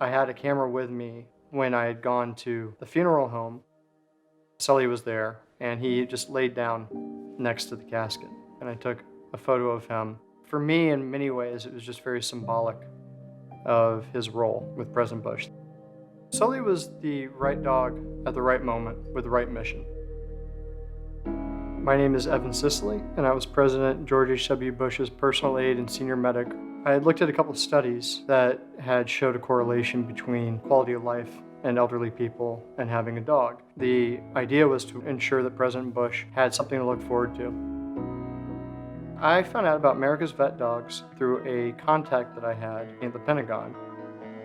I had a camera with me when I had gone to the funeral home. Sully was there, and he just laid down next to the casket, and I took a photo of him. For me, in many ways, it was just very symbolic of his role with President Bush. Sully was the right dog at the right moment with the right mission. My name is Evan Sicily, and I was President George H.W. Bush's personal aide and senior medic. I had looked at a couple of studies that had showed a correlation between quality of life and elderly people and having a dog. The idea was to ensure that President Bush had something to look forward to. I found out about America's VetDogs through a contact that I had in the Pentagon.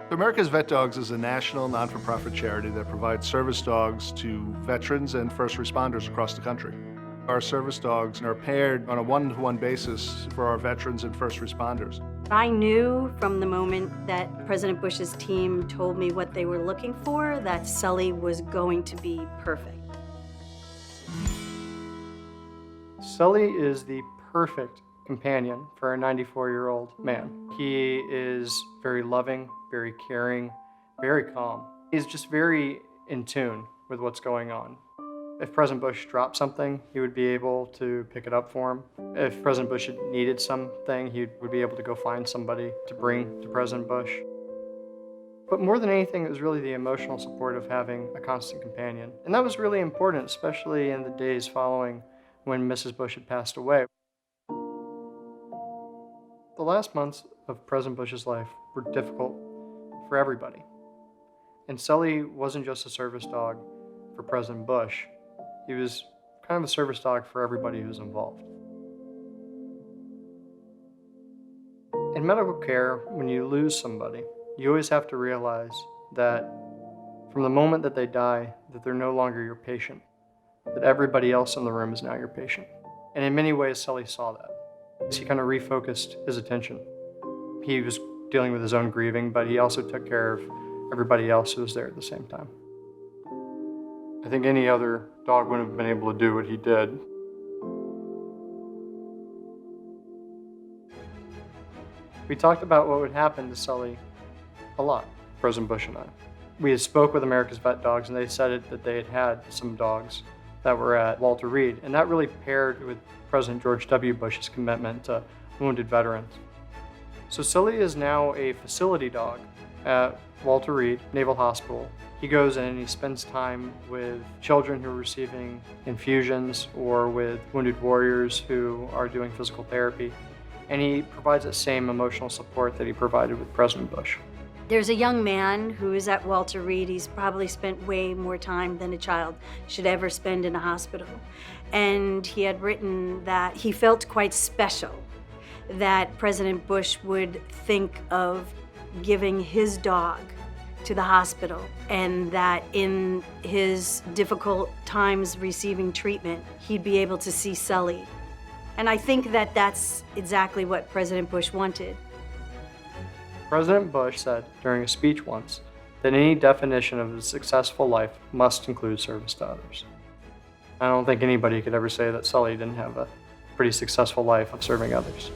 America's VetDogs is a national non-for-profit charity that provides service dogs to veterans and first responders across the country. Our service dogs are paired on a one-to-one basis for our veterans and first responders. I knew from the moment that President Bush's team told me what they were looking for that Sully was going to be perfect. Sully is the perfect companion for a 94-year-old man. He is very loving, very caring, very calm. He's just very in tune with what's going on. If President Bush dropped something, he would be able to pick it up for him. If President Bush needed something, he would be able to go find somebody to bring to President Bush. But more than anything, it was really the emotional support of having a constant companion. And that was really important, especially in the days following when Mrs. Bush had passed away. The last months of President Bush's life were difficult for everybody. And Sully wasn't just a service dog for President Bush. He was kind of a service dog for everybody who was involved. In medical care, when you lose somebody, you always have to realize that from the moment that they die, that they're no longer your patient, that everybody else in the room is now your patient. And in many ways, Sully saw that. He kind of refocused his attention. He was dealing with his own grieving, but he also took care of everybody else who was there at the same time. I think any other dog wouldn't have been able to do what he did. We talked about what would happen to Sully a lot, President Bush and I. We had spoke with America's VetDogs, and they said that they had had some dogs that were at Walter Reed, and that really paired with President George W. Bush's commitment to wounded veterans. So Sully is now a facility dog at Walter Reed Naval Hospital. He goes in and he spends time with children who are receiving infusions or with wounded warriors who are doing physical therapy. And he provides that same emotional support that he provided with President Bush. There's a young man who is at Walter Reed. He's probably spent way more time than a child should ever spend in a hospital. And he had written that he felt quite special that President Bush would think of giving his dog to the hospital, and that in his difficult times receiving treatment, he'd be able to see Sully. And I think that that's exactly what President Bush wanted. President Bush said during a speech once that any definition of a successful life must include service to others. I don't think anybody could ever say that Sully didn't have a pretty successful life of serving others.